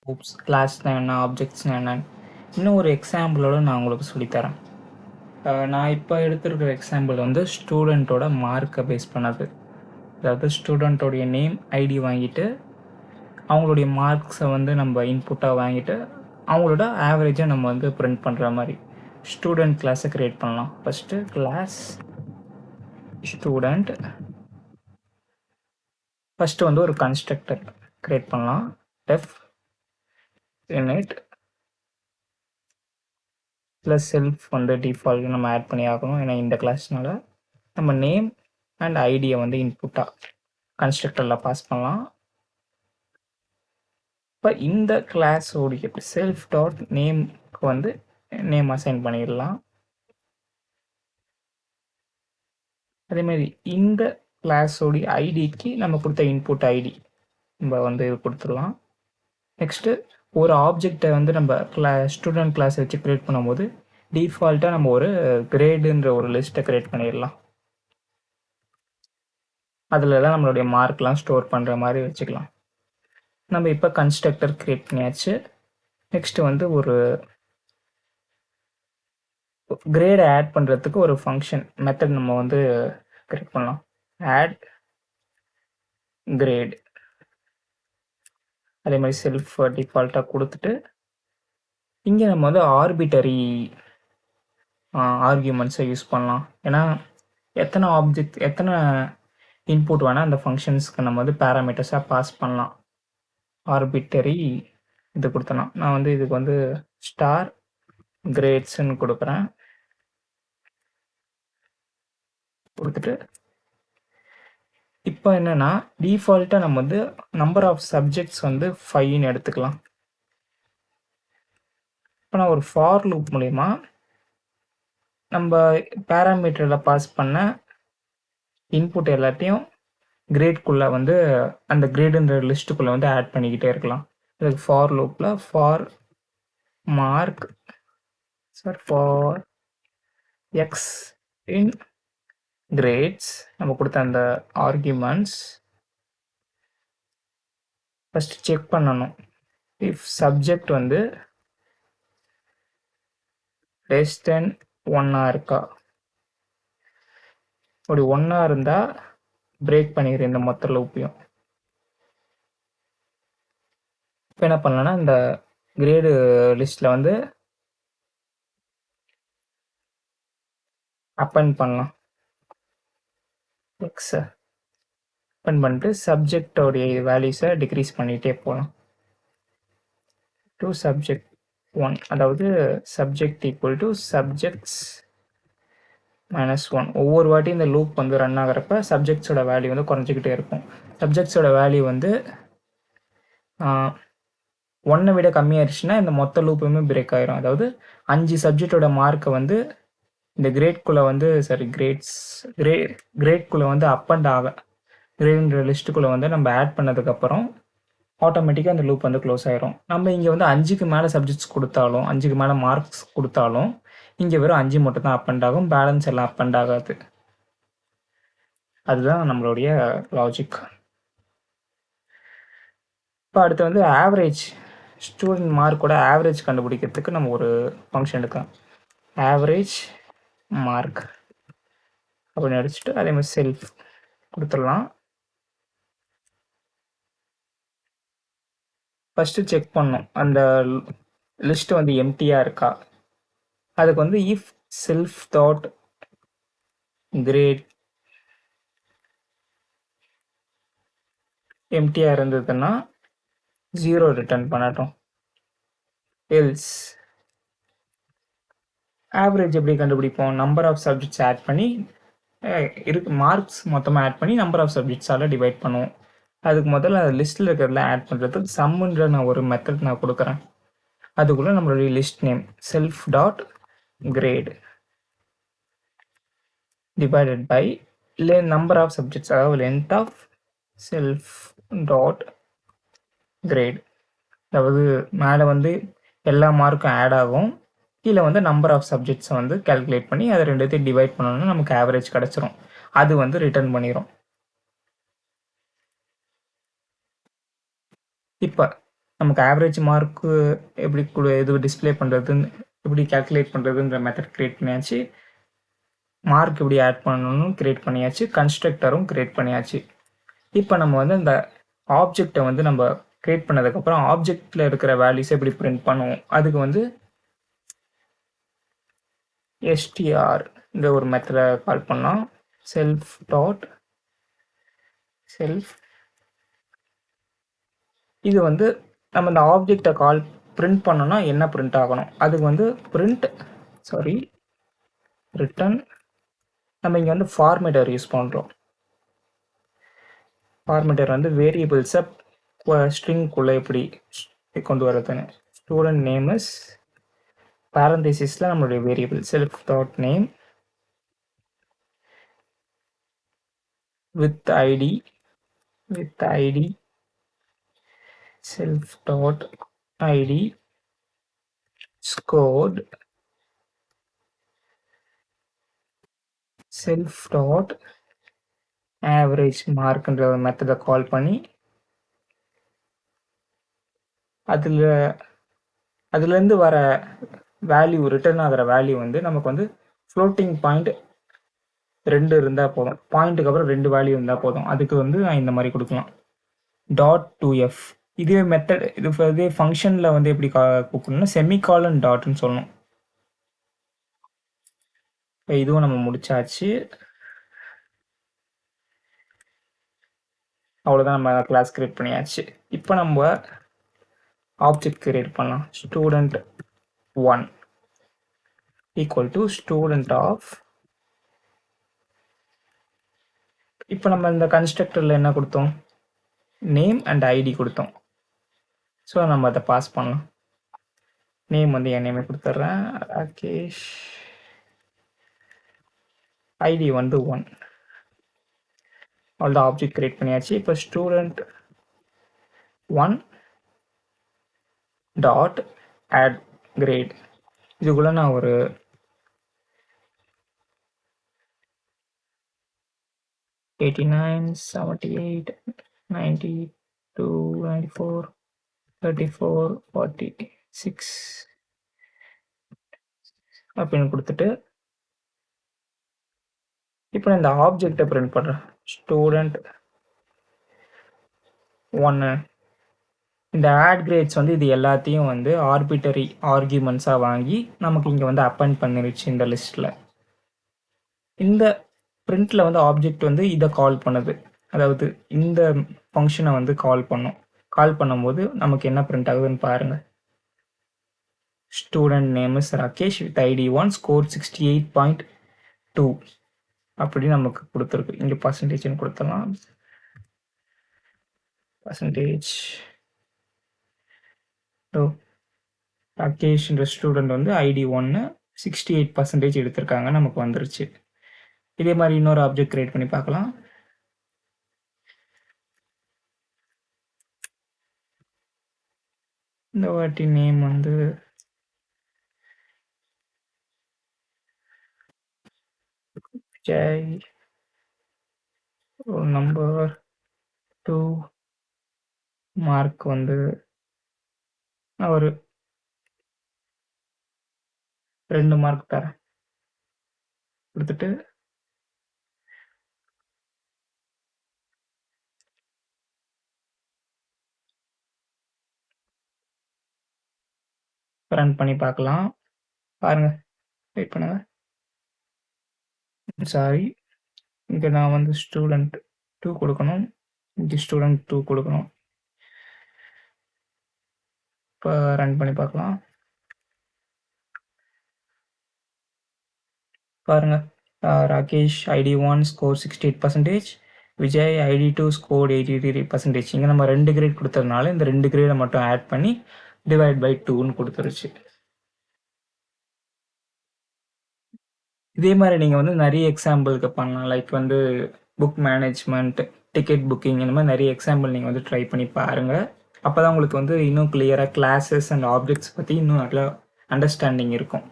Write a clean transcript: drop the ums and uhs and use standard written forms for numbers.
Groups, கிளாஸ்னா என்ன, ஆப்ஜெக்ட்ஸ்னா என்னன்னு இன்னும் ஒரு எக்ஸாம்பிளோட நான் உங்களுக்கு சொல்லித்தரேன். நான் இப்போ எடுத்திருக்கிற எக்ஸாம்பிள் வந்து ஸ்டூடெண்ட்டோட மார்க்கை பேஸ் பண்ணது. அதாவது ஸ்டூடெண்ட்டோடைய நேம், ஐடி வாங்கிட்டு அவங்களுடைய மார்க்ஸை வந்து நம்ம இன்புட்டாக வாங்கிட்டு அவங்களோட ஆவரேஜை நம்ம வந்து பிரிண்ட் பண்ணுற மாதிரி ஸ்டூடெண்ட் கிளாஸை க்ரியேட் பண்ணலாம். ஃபஸ்ட்டு கிளாஸ் ஸ்டூடெண்ட், ஃபஸ்ட்டு வந்து ஒரு கன்ஸ்ட்ரக்டர் க்ரியேட் பண்ணலாம். டெஃப் init ப்ளஸ் செல்ஃப் வந்து டிஃபால்ட் நம்ம ஆட் பண்ணி ஆகணும். ஏன்னா இந்த கிளாஸ்னால நம்ம நேம் அண்ட் ஐடியை வந்து இன்புட்டாக கன்ஸ்ட்ரக்டரில் பாஸ் பண்ணலாம். இப்போ இந்த கிளாஸோடைய செல்ஃப் டாட் நேம்க்கு வந்து நேம் அசைன் பண்ணிடலாம். அதேமாதிரி இந்த கிளாஸோடைய ஐடிக்கு நம்ம கொடுத்த இன்புட் ஐடி நம்ம வந்து கொடுத்துடலாம். நெக்ஸ்ட்டு ஒரு ஆப்ஜெக்டை வந்து நம்ம ஸ்டூடெண்ட் கிளாஸ் வச்சு க்ரியேட் பண்ணும்போது டிஃபால்ட்டாக நம்ம ஒரு கிரேடுன்ற ஒரு லிஸ்ட்டை க்ரியேட் பண்ணிடலாம். அதில் தான் நம்மளுடைய மார்க்லாம் ஸ்டோர் பண்ணுற மாதிரி வச்சுக்கலாம். நம்ம இப்போ கன்ஸ்ட்ரக்டர் க்ரியேட் பண்ணியாச்சு. நெக்ஸ்ட்டு வந்து ஒரு கிரேடை ஆட் பண்ணுறதுக்கு ஒரு ஃபங்க்ஷன் மெத்தட் நம்ம வந்து க்ரியேட் பண்ணலாம். ஆட் கிரேட், அதே மாதிரி செல்ஃப் டிஃபால்ட்டாக கொடுத்துட்டு இங்கே நம்ம வந்து ஆர்பிட்டரி ஆர்கியூமெண்ட்ஸை யூஸ் பண்ணலாம். ஏன்னா எத்தனை இன்புட் வேணால் அந்த ஃபங்க்ஷன்ஸ்க்கு நம்ம வந்து பேராமீட்டர்ஸாக பாஸ் பண்ணலாம். ஆர்பிட்டரி இது கொடுத்தலாம். நான் வந்து இதுக்கு வந்து ஸ்டார் கிரேட்ஸ்ன்னு கொடுக்குறேன். கொடுத்துட்டு இப்போ என்னென்னா டிஃபால்ட்டாக நம்ம வந்து நம்பர் ஆஃப் சப்ஜெக்ட்ஸ் வந்து 5ன்னு எடுத்துக்கலாம். இப்போ நான் ஒரு ஃபார் லூப் மூலயமா நம்ம பேராமீட்டரில் பாஸ் பண்ண இன்புட் எல்லாத்தையும் கிரேட்குள்ளே வந்து அந்த கிரேடுன்ற லிஸ்ட்டுக்குள்ளே வந்து ஆட் பண்ணிக்கிட்டே இருக்கலாம். இதுக்கு ஃபார் லூப்பில் for mark for x in grades நம்ம கொடுத்த அந்த ஆர்கியூமெண்ட்ஸ் ஃபஸ்ட்டு செக் பண்ணணும். இஃப் சப்ஜெக்ட் வந்து லெஸ் தென் 1 இருக்கா, அப்படி 1 இருந்தால் பிரேக் பண்ணிடுறேன் இந்த மொத்த லூப்பையும். இப்போ என்ன பண்ணலான்னா இந்த கிரேடு லிஸ்ட்டில் வந்து அப்பெண்ட் பண்ணலாம். எக்ஸை அப்பெண்ட் பண்ணிட்டு சப்ஜெக்டோடைய வேல்யூஸை டிக்ரீஸ் பண்ணிகிட்டே போகலாம் டு சப்ஜெக்ட் 1. அதாவது சப்ஜெக்ட் ஈக்குவல் டு சப்ஜெக்ட்ஸ் -1. ஒவ்வொரு வாட்டி இந்த லூப் வந்து ரன் ஆகிறப்ப சப்ஜெக்ட்ஸோட வேல்யூ வந்து குறைஞ்சிக்கிட்டே இருக்கும். சப்ஜெக்ட்ஸோட வேல்யூ வந்து 1 விட கம்மியாயிருச்சுன்னா இந்த மொத்த லூப்புமே பிரேக் ஆயிரும். அதாவது 5 சப்ஜெக்டோட மார்க்கை வந்து இந்த கிரேட்குள்ளே வந்து கிரேட்குள்ளே வந்து அப் அண்ட் கிரேடுன்ற லிஸ்ட்டுக்குள்ளே வந்து நம்ம ஆட் பண்ணதுக்கப்புறம் ஆட்டோமேட்டிக்காக அந்த லூப் வந்து க்ளோஸ் ஆயிரும். நம்ம இங்கே வந்து 5க்கு மேலே சப்ஜெக்ட்ஸ் கொடுத்தாலும் 5க்கு மேலே மார்க்ஸ் கொடுத்தாலும் இங்கே வெறும் 5 மட்டும் தான் அப் அண்ட் ஆகும், பேலன்ஸ் எல்லாம் அப் அண்ட் ஆகாது. அதுதான் நம்மளுடைய லாஜிக். இப்போ அடுத்து வந்து ஆவரேஜ், ஸ்டூடெண்ட் மார்க்கோட ஆவரேஜ் கண்டுபிடிக்கிறதுக்கு நம்ம ஒரு ஃபங்க்ஷன் எடுக்கலாம். ஆவரேஜ் மார்க் அப்படின்னு அடிச்சுட்டு அதே மாதிரி செல்ஃப் கொடுத்துடலாம். ஃபஸ்ட்டு செக் பண்ணோம் அந்த லிஸ்ட் வந்து எம்டியாக இருக்கா. அதுக்கு வந்து இஃப் செல்ஃப் டாட் கிரேட் எம்டியாக இருந்ததுன்னா 0 ரிட்டர்ன் பண்ணட்டும். எல்ஸ் ஆவரேஜ் எப்படி கண்டுபிடிப்போம்? நம்பர் ஆஃப் சப்ஜெக்ட்ஸ் ஆட் பண்ணி மார்க்ஸ் மொத்தமாக ஆட் பண்ணி நம்பர் ஆஃப் சப்ஜெக்ட்ஸால் டிவைட் பண்ணுவோம். அதுக்கு முதல்ல லிஸ்ட்டில் இருக்கிறதுலாம் ஆட் பண்ணுறதுக்கு சம்முன்ற நான் ஒரு மெத்தட் நான் கொடுக்குறேன். அதுக்குள்ளே நம்மளுடைய list name self dot grade divided by number of subjects, அதாவது length of self dot grade. அதாவது மேலே வந்து எல்லா மார்க்கும் ஆட் ஆகும், கீழே வந்து நம்பர் ஆஃப் சப்ஜெக்ட்ஸை வந்து கால்குலேட் பண்ணி அதை ரெண்டுத்தையும் டிவைட் பண்ணணும்னா நமக்கு ஆவரேஜ் கிடச்சிரும். அது வந்து ரிட்டர்ன் பண்ணிடும். இப்போ நமக்கு ஆவரேஜ் மார்க்கு எப்படி இது டிஸ்பிளே பண்ணுறதுன்னு எப்படி கேல்குலேட் பண்ணுறதுன்ற மெத்தட் க்ரியேட் பண்ணியாச்சு. மார்க் எப்படி ஆட் பண்ணணும்னு க்ரியேட் பண்ணியாச்சு. கன்ஸ்ட்ரக்டரும் க்ரியேட் பண்ணியாச்சு. இப்போ நம்ம வந்து இந்த ஆப்ஜெக்டை வந்து நம்ம க்ரியேட் பண்ணதுக்கப்புறம் ஆப்ஜெக்டில் இருக்கிற வேல்யூஸை எப்படி பிரிண்ட் பண்ணுவோம், அதுக்கு வந்து எஸ்டிஆர் இந்த ஒரு மெத்தடை கால் பண்ணலாம். செல்ஃப் டாட் செல்ஃப் இது வந்து நம்ம இந்த ஆப்ஜெக்டை கால் பிரிண்ட் பண்ணோம்னா என்ன பிரிண்ட் ஆகணும், அதுக்கு வந்து ரிட்டன் நம்ம இங்கே வந்து ஃபார்மேட்டர் யூஸ் பண்ணுறோம். ஃபார்மேட்டர் வந்து வேரியபிள்ஸை ஸ்ட்ரிங்குள்ளே எப்படி கொண்டு வரதுன்னு. ஸ்டூடெண்ட் நேம் இஸ் பேரந்தசிஸில் நம்மளுடைய variable self dot name with ID self dot ID scored self dot average மார்க்ன்ற ஒரு மெத்தடை கால் பண்ணி அதுலேருந்து வர வேல்யூ ரிட்டர்ன் ஆகிற வேல்யூ வந்து நமக்கு வந்து ஃப்ளோட்டிங் பாயிண்ட் 2 இருந்தால் போதும். பாயிண்ட்டுக்கு அப்புறம் 2 வேல்யூ இருந்தால் போதும். அதுக்கு வந்து நான் இந்த மாதிரி கொடுக்கலாம். .2f இதே மெத்தட் இதே ஃபங்க்ஷனில் வந்து எப்படி கூப்பிடணும்னா செமிகாலன் டாட்னு சொல்லணும். இதுவும் நம்ம முடிச்சாச்சு. அவ்வளோதான், நம்ம கிளாஸ் கிரியேட் பண்ணியாச்சு. இப்போ நம்ம ஆப்ஜெக்ட் கிரியேட் பண்ணலாம். student1 equal to student of. இப்போ நம்ம இந்த கன்ஸ்ட்ரக்டரில் என்ன கொடுத்தோம், நேம் அண்ட் ஐடி கொடுத்தோம். ஸோ நம்ம அதை பாஸ் பண்ணலாம். நேம் வந்து என் நேமே கொடுத்துட்றேன், ராகேஷ். ஐடி வந்து 1. அவ்வளோ ஆப்ஜெக்ட் கிரியேட் பண்ணியாச்சு. இப்போ student1 டாட் ஆட் கிரேட் இதுக்குள்ளே நான் ஒரு 89, 78, 92, 94, 34, 46 அப்படின்னு கொடுத்துட்டு இப்போ நான் இந்த ஆப்ஜெக்டை பிரிண்ட் பண்ணுறேன். student1 இந்த ஆட் கிரேட்ஸ் வந்து இது எல்லாத்தையும் வந்து ஆர்பிட்டரி ஆர்கியூமெண்ட்ஸாக வாங்கி நமக்கு இங்கே வந்து அப்பெண்ட் பண்ணிருச்சு இந்த லிஸ்ட்டில். இந்த பிரிண்ட்டில் வந்து ஆப்ஜெக்ட் வந்து இதை கால் பண்ணுது, அதாவது இந்த ஃபங்க்ஷனை வந்து கால் பண்ணும்போது நமக்கு என்ன பிரிண்ட் ஆகுதுன்னு பாருங்கள். Student name is Rakesh with ID 1 score 68.2 அப்படி நமக்கு கொடுத்துருக்கு. இங்கே பர்சன்டேஜ்னு கொடுத்துடலாம். பர்சன்டேஜ் ராகேஷ்ன்ற ஸ்டூடெண்ட் வந்து ஐடி 1 68% எடுத்திருக்காங்க, நமக்கு வந்துருச்சு. இதே மாதிரி இன்னொரு ஆப்ஜெக்ட் கிரியேட் பண்ணி பார்க்கலாம். இந்த வாட்டி நேம் வந்து விஜய், நம்பர் 2, மார்க் வந்து நான் ஒரு 2 மார்க் தரேன். கொடுத்துட்டு ரன் பண்ணி பார்க்கலாம். பாருங்க, வெயிட் பண்ணுங்க. சாரி, இங்கே நான் வந்து ஸ்டூடெண்ட் 2 கொடுக்கணும், இங்கே ஸ்டூடெண்ட் 2 கொடுக்கணும். இப்போ ரன் பண்ணி பார்க்கலாம். பாருங்க, Rakesh ID 1 score 68%, Vijay ID 2 score 83%. இங்கே நம்ம 2 கிரேட் கொடுத்ததுனால இந்த 2 கிரேடை மட்டும் ஆட் பண்ணி டிவைட் பை 2ன்னு கொடுத்துருச்சு. இதே மாதிரி நீங்கள் வந்து நிறைய எக்ஸாம்பிளுக்கு பண்ணலாம். லைக் வந்து புக் மேனேஜ்மெண்ட், டிக்கெட் புக்கிங், இந்த மாதிரி நிறைய எக்ஸாம்பிள் நீங்கள் வந்து ட்ரை பண்ணி பாருங்கள். அப்போ தான் உங்களுக்கு வந்து இன்னும் கிளியராக கிளாஸஸ் அண்ட் ஆப்ஜெக்ட்ஸ் பற்றி இன்னும் நல்லா அண்டர்ஸ்டாண்டிங் இருக்கும்.